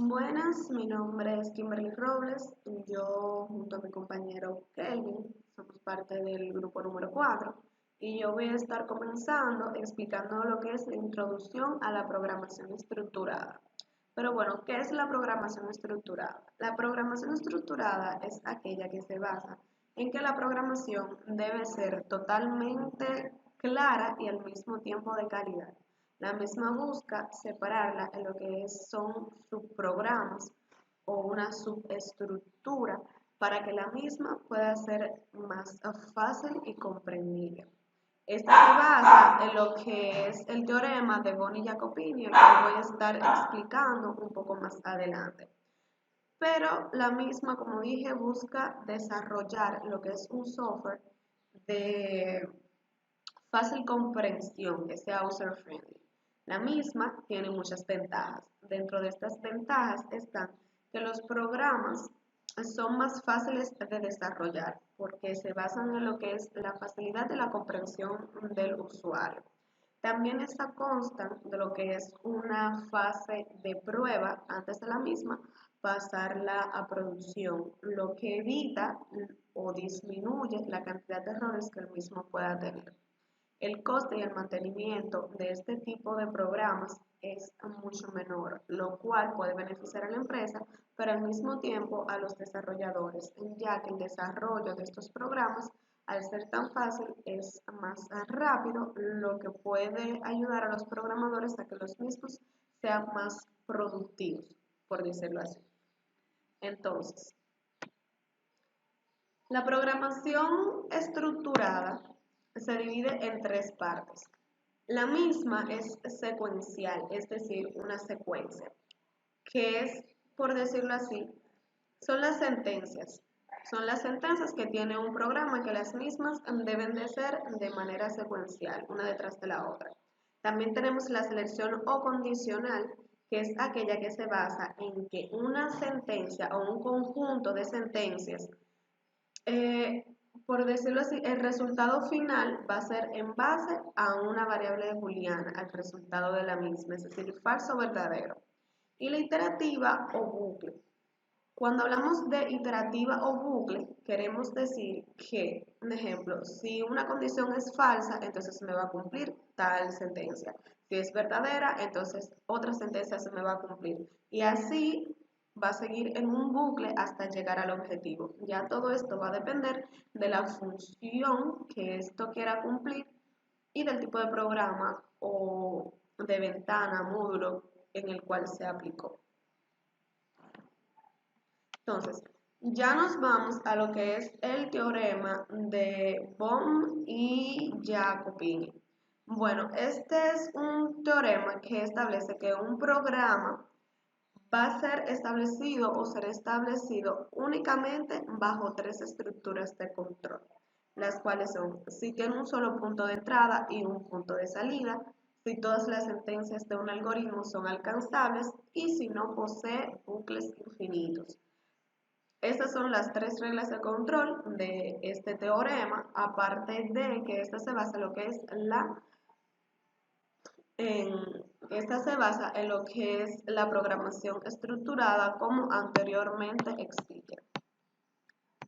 Buenas, mi nombre es Kimberly Robles. Yo, junto a mi compañero Kelvin, somos parte del grupo número 4 y yo voy a estar comenzando explicando lo que es la introducción a la programación estructurada. Pero bueno, ¿qué es la programación estructurada? La programación estructurada es aquella que se basa en que la programación debe ser totalmente clara y al mismo tiempo de calidad. La misma busca separarla en lo que son subprogramas o una subestructura para que la misma pueda ser más fácil y comprendible. Esta se basa en lo que es el teorema de Boni-Jacopini, el cual voy a estar explicando un poco más adelante. Pero la misma, como dije, busca desarrollar lo que es un software de fácil comprensión, que sea user-friendly. La misma tiene muchas ventajas. Dentro de estas ventajas están que los programas son más fáciles de desarrollar porque se basan en lo que es la facilidad de la comprensión del usuario. También esta constan de lo que es una fase de prueba antes de la misma pasarla a producción, lo que evita o disminuye la cantidad de errores que el mismo pueda tener. El coste y el mantenimiento de este tipo de programas es mucho menor, lo cual puede beneficiar a la empresa, pero al mismo tiempo a los desarrolladores, ya que el desarrollo de estos programas, al ser tan fácil, es más rápido, lo que puede ayudar a los programadores a que los mismos sean más productivos, por decirlo así. Entonces, la programación estructurada se divide en tres partes. La misma es secuencial, es decir, una secuencia, que es, por decirlo así, son las sentencias. Son las sentencias que tiene un programa que las mismas deben de ser de manera secuencial, una detrás de la otra. También tenemos la selección o condicional, que es aquella que se basa en que una sentencia o un conjunto de sentencias eh, por decirlo así, el resultado final va a ser en base a una variable booleana, al resultado de la misma, es decir, falso o verdadero. Y la iterativa o bucle. Cuando hablamos de iterativa o bucle, queremos decir que, un ejemplo, si una condición es falsa, entonces me va a cumplir tal sentencia. Si es verdadera, entonces otra sentencia se me va a cumplir. Y así va a seguir en un bucle hasta llegar al objetivo. Ya todo esto va a depender de la función que esto quiera cumplir y del tipo de programa o de ventana, módulo en el cual se aplicó. Entonces, ya nos vamos a lo que es el teorema de Bohm y Jacopini. Bueno, este es un teorema que establece que un programa va a ser establecido o será establecido únicamente bajo tres estructuras de control, las cuales son si tiene un solo punto de entrada y un punto de salida, si todas las sentencias de un algoritmo son alcanzables y si no posee bucles infinitos. Estas son las tres reglas de control de este teorema, aparte de que esta se basa en lo que es la programación estructurada como anteriormente expliqué.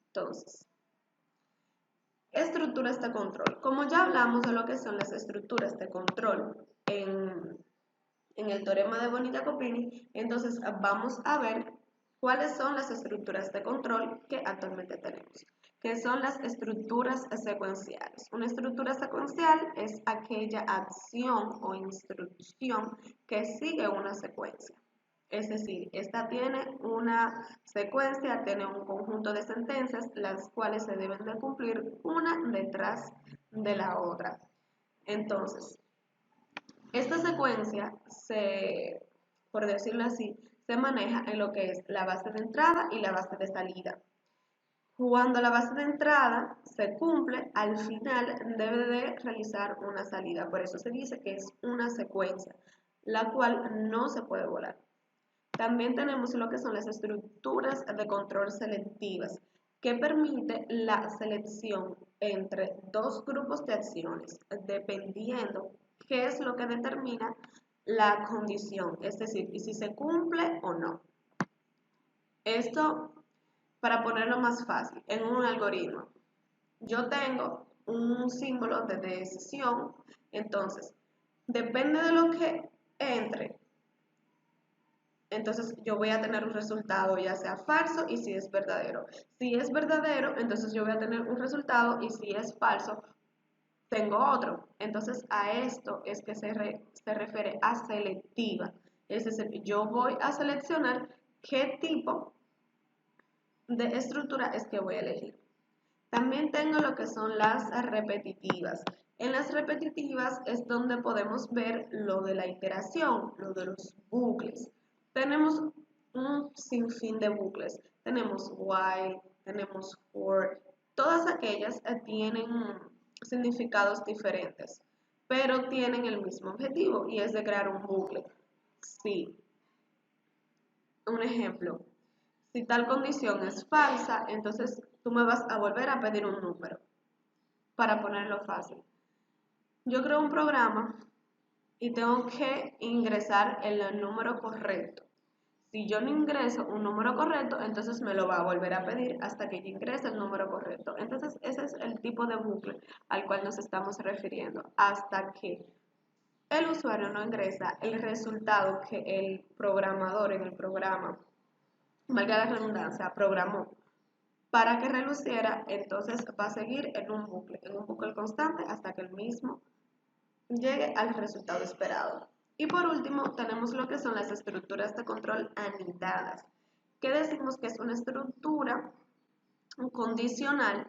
Entonces, estructuras de control. Como ya hablamos de lo que son las estructuras de control en el teorema de Boni-Jacopini, entonces vamos a ver cuáles son las estructuras de control que actualmente tenemos, que son las estructuras secuenciales. Una estructura secuencial es aquella acción o instrucción que sigue una secuencia. Es decir, esta tiene una secuencia, tiene un conjunto de sentencias, las cuales se deben de cumplir una detrás de la otra. Entonces, esta secuencia por decirlo así, se maneja en lo que es la base de entrada y la base de salida. Cuando la base de entrada se cumple, al final debe de realizar una salida. Por eso se dice que es una secuencia, la cual no se puede volar. También tenemos lo que son las estructuras de control selectivas, que permite la selección entre dos grupos de acciones, dependiendo qué es lo que determina la condición, es decir, y si se cumple o no. Esto, para ponerlo más fácil, en un algoritmo, yo tengo un símbolo de decisión, entonces, depende de lo que entre, entonces yo voy a tener un resultado ya sea falso y si es verdadero. Si es verdadero, entonces yo voy a tener un resultado y si es falso, tengo otro. Entonces a esto es que se refiere a selectiva. Es decir, yo voy a seleccionar qué tipo de estructura es que voy a elegir. También tengo lo que son las repetitivas. En las repetitivas es donde podemos ver lo de la iteración, lo de los bucles. Tenemos un sinfín de bucles. Tenemos while, tenemos for. Todas aquellas tienen significados diferentes, pero tienen el mismo objetivo y es de crear un bucle. Sí. Un ejemplo. Si tal condición es falsa, entonces tú me vas a volver a pedir un número. Para ponerlo fácil, yo creo un programa y tengo que ingresar el número correcto. Si yo no ingreso un número correcto, entonces me lo va a volver a pedir hasta que yo ingrese el número correcto. Entonces ese es el tipo de bucle al cual nos estamos refiriendo, hasta que el usuario no ingresa el resultado que el programador en el programa, valga la redundancia, programó para que reluciera. Entonces va a seguir en un bucle constante hasta que el mismo llegue al resultado esperado. Y por último tenemos lo que son las estructuras de control anidadas, que decimos que es una estructura condicional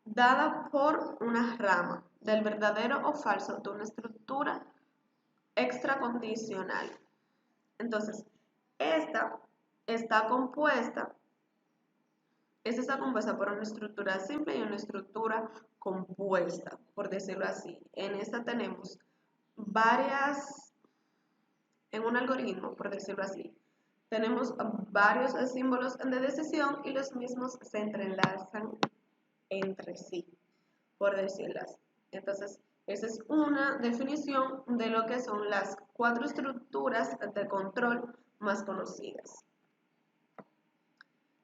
dada por una rama del verdadero o falso de una estructura extracondicional. Entonces, esta está compuesta está compuesta por una estructura simple y una estructura compuesta, por decirlo así. En esta tenemos varias, en un algoritmo, por decirlo así, tenemos varios símbolos de decisión y los mismos se entrelazan entre sí, por decirlo así. Entonces, esa es una definición de lo que son las 4 estructuras de control más conocidas.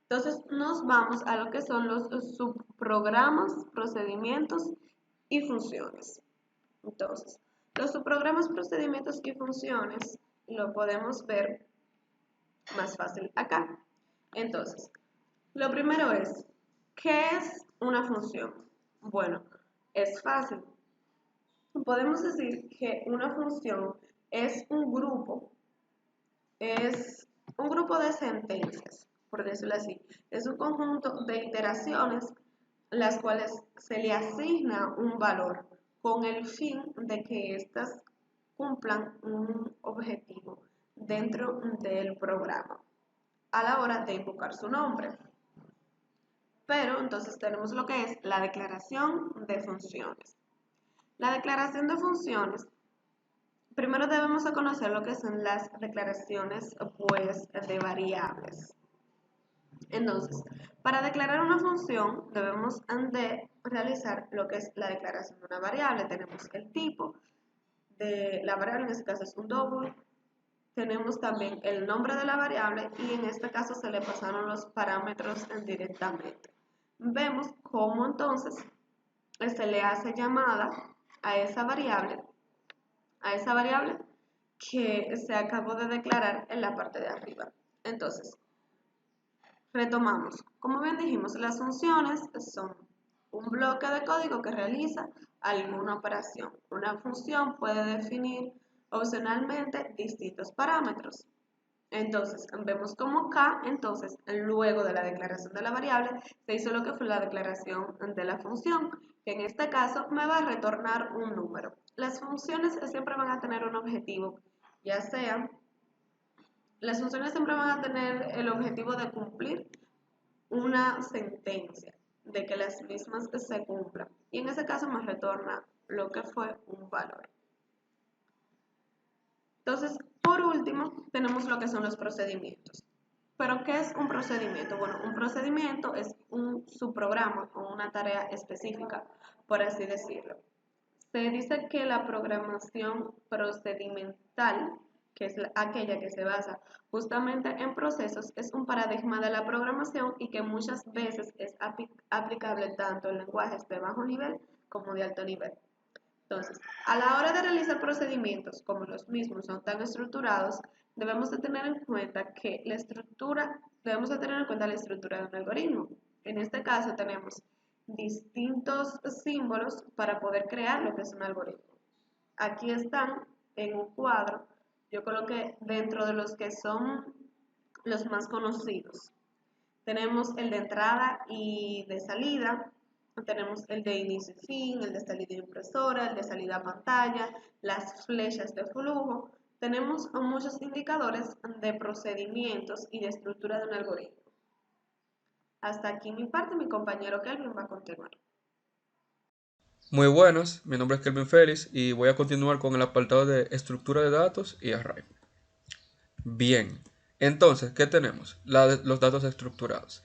Entonces nos vamos a lo que son los subprogramas, procedimientos y funciones. Entonces, los subprogramas, procedimientos y funciones lo podemos ver más fácil acá. Entonces, lo primero es, ¿qué es una función? Bueno, es fácil. Podemos decir que una función es un grupo de sentencias, por decirlo así. Es un conjunto de iteraciones las cuales se le asigna un valor con el fin de que éstas cumplan un objetivo dentro del programa a la hora de invocar su nombre. Pero entonces tenemos lo que es la declaración de funciones. La declaración de funciones, primero debemos de conocer lo que son las declaraciones pues, de variables. Entonces, para declarar una función debemos de realizar lo que es la declaración de una variable. Tenemos el tipo de la variable, en este caso es un double. Tenemos también el nombre de la variable y en este caso se le pasaron los parámetros directamente. Vemos cómo entonces se le hace llamada a esa variable que se acabó de declarar en la parte de arriba. Entonces, retomamos. Como bien dijimos, las funciones son un bloque de código que realiza alguna operación. Una función puede definir opcionalmente distintos parámetros. Entonces, vemos como acá, entonces, luego de la declaración de la variable, se hizo lo que fue la declaración de la función, que en este caso me va a retornar un número. Las funciones siempre van a tener un objetivo, ya sea, las funciones siempre van a tener el objetivo de cumplir una sentencia, de que las mismas se cumplan. Y en ese caso me retorna lo que fue un valor. Entonces, por último, tenemos lo que son los procedimientos. ¿Pero qué es un procedimiento? Bueno, un procedimiento es un subprograma o una tarea específica, por así decirlo. Se dice que la programación procedimental que es aquella que se basa justamente en procesos, es un paradigma de la programación y que muchas veces es aplicable tanto en lenguajes de bajo nivel como de alto nivel. Entonces, a la hora de realizar procedimientos, como los mismos son tan estructurados, debemos de tener en cuenta que debemos de tener en cuenta la estructura de un algoritmo. En este caso tenemos distintos símbolos para poder crear lo que es un algoritmo. Aquí están en un cuadro, yo coloqué dentro de los que son los más conocidos. Tenemos el de entrada y de salida, tenemos el de inicio y fin, el de salida impresora, el de salida a pantalla, las flechas de flujo. Tenemos muchos indicadores de procedimientos y de estructura de un algoritmo. Hasta aquí mi parte, mi compañero Kelvin va a continuar. Muy buenas, mi nombre es Kelvin Félix y voy a continuar con el apartado de estructura de datos y array. Bien, entonces, ¿qué tenemos? Los datos estructurados.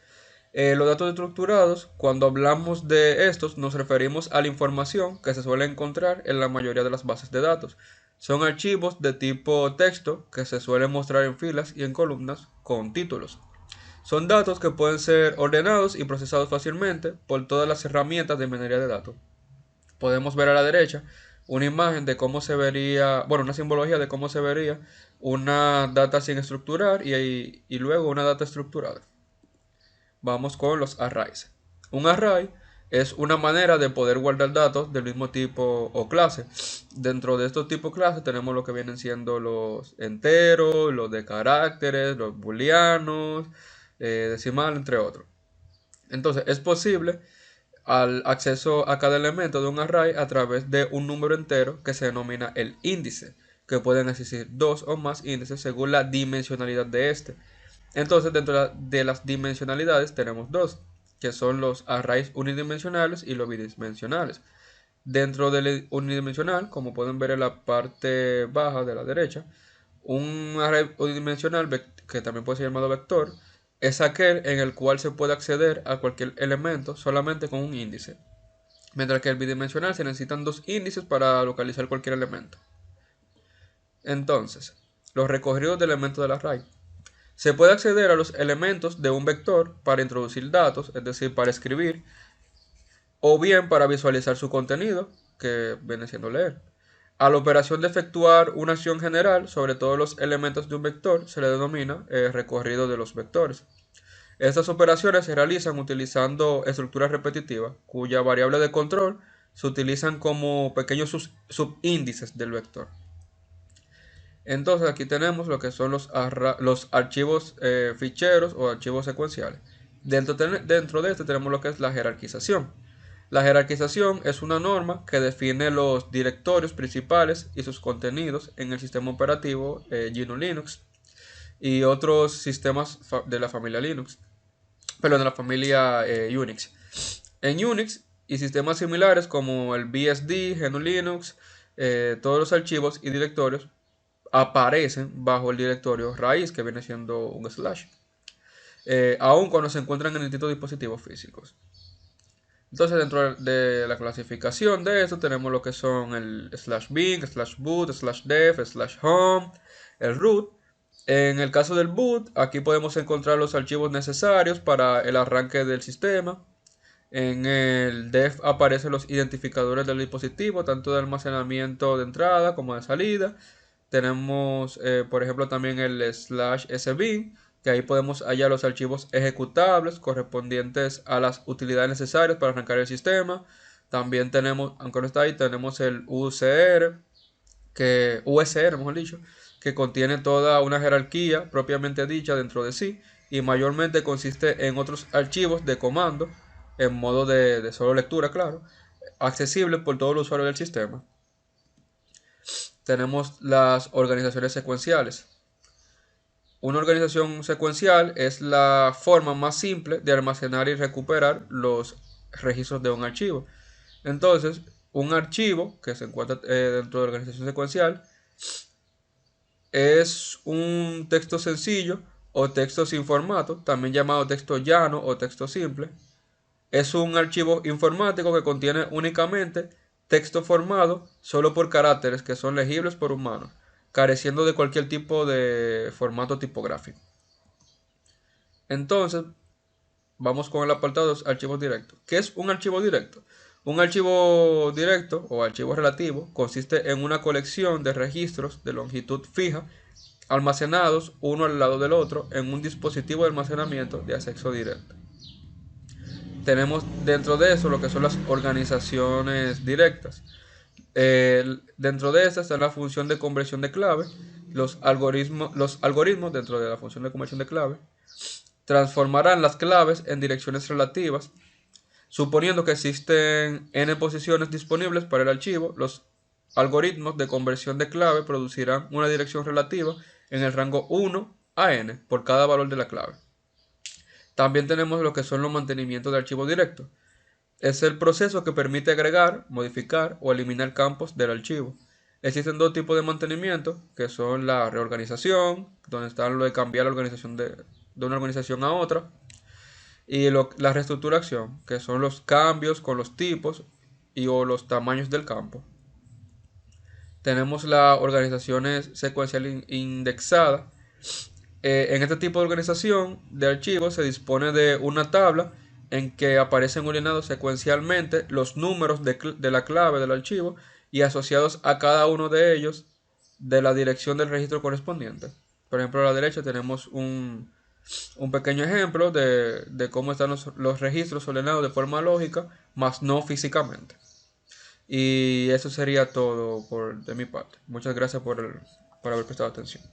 Los datos estructurados, cuando hablamos de estos, nos referimos a la información que se suele encontrar en la mayoría de las bases de datos. Son archivos de tipo texto que se suelen mostrar en filas y en columnas con títulos. Son datos que pueden ser ordenados y procesados fácilmente por todas las herramientas de minería de datos. Podemos ver a la derecha una imagen de cómo se vería, bueno, una simbología de cómo se vería una data sin estructurar y luego una data estructurada. Vamos con los arrays. Un array es una manera de poder guardar datos del mismo tipo o clase. Dentro de estos tipos clases tenemos lo que vienen siendo los enteros, los de caracteres, los booleanos, decimal, entre otros. Entonces es posible al acceso a cada elemento de un array a través de un número entero que se denomina el índice, que pueden existir dos o más índices según la dimensionalidad de este. Entonces, dentro de las dimensionalidades tenemos dos, que son los arrays unidimensionales y los bidimensionales. Dentro del unidimensional, como pueden ver en la parte baja de la derecha, un array unidimensional, que también puede ser llamado vector, es aquel en el cual se puede acceder a cualquier elemento solamente con un índice. Mientras que el bidimensional se necesitan dos índices para localizar cualquier elemento. Entonces, los recogidos de elementos del array. Se puede acceder a los elementos de un vector para introducir datos, es decir, para escribir, o bien para visualizar su contenido, que viene siendo leer. A la operación de efectuar una acción general sobre todos los elementos de un vector se le denomina recorrido de los vectores. Estas operaciones se realizan utilizando estructuras repetitivas, cuya variable de control se utilizan como pequeños subíndices del vector. Entonces aquí tenemos lo que son los archivos ficheros o archivos secuenciales. Dentro de esto tenemos lo que es la jerarquización. La jerarquización es una norma que define los directorios principales y sus contenidos en el sistema operativo GNU Linux y otros sistemas de la familia Linux, perdón, de la familia Unix. En Unix y sistemas similares como el BSD, GNU Linux, todos los archivos y directorios aparecen bajo el directorio raíz, que viene siendo un slash, aun cuando se encuentran en distintos dispositivos físicos. Entonces, dentro de la clasificación de esto tenemos lo que son el slash bin, slash boot, slash dev, slash home, el root. En el caso del boot, aquí podemos encontrar los archivos necesarios para el arranque del sistema. En el dev aparecen los identificadores del dispositivo, tanto de almacenamiento de entrada como de salida. Tenemos, por ejemplo, también el slash sbin, que ahí podemos hallar los archivos ejecutables correspondientes a las utilidades necesarias para arrancar el sistema. También tenemos, aunque no está ahí, tenemos el USR, mejor dicho, que contiene toda una jerarquía propiamente dicha dentro de sí y mayormente consiste en otros archivos de comando en modo de solo lectura, claro, accesibles por todo el usuario del sistema. Tenemos las organizaciones secuenciales. Una organización secuencial es la forma más simple de almacenar y recuperar los registros de un archivo. Entonces, un archivo que se encuentra dentro de la organización secuencial es un texto sencillo o texto sin formato, también llamado texto llano o texto simple. Es un archivo informático que contiene únicamente texto formado solo por caracteres que son legibles por humanos. careciendo de cualquier tipo de formato tipográfico. Entonces, vamos con el apartado de archivos directos. ¿Qué es un archivo directo? Un archivo directo o archivo relativo consiste en una colección de registros de longitud fija almacenados uno al lado del otro en un dispositivo de almacenamiento de acceso directo. Tenemos dentro de eso lo que son las organizaciones directas. Dentro de esta está la función de conversión de clave. Los algoritmos dentro de la función de conversión de clave transformarán las claves en direcciones relativas. Suponiendo que existen n posiciones disponibles para el archivo, los algoritmos de conversión de clave producirán una dirección relativa en el rango 1 a n por cada valor de la clave. También tenemos lo que son los mantenimientos de archivo directo. Es el proceso que permite agregar, modificar o eliminar campos del archivo. Existen dos tipos de mantenimiento, que son la reorganización, donde está lo de cambiar la organización de una organización a otra, y la reestructuración, que son los cambios con los tipos o los tamaños del campo. Tenemos las organizaciones secuencial indexada. En este tipo de organización de archivos se dispone de una tabla en que aparecen ordenados secuencialmente los números de la clave del archivo y asociados a cada uno de ellos de la dirección del registro correspondiente. Por ejemplo, a la derecha tenemos un pequeño ejemplo de cómo están los registros ordenados de forma lógica, más no físicamente. Y eso sería todo de mi parte. Muchas gracias por haber prestado atención.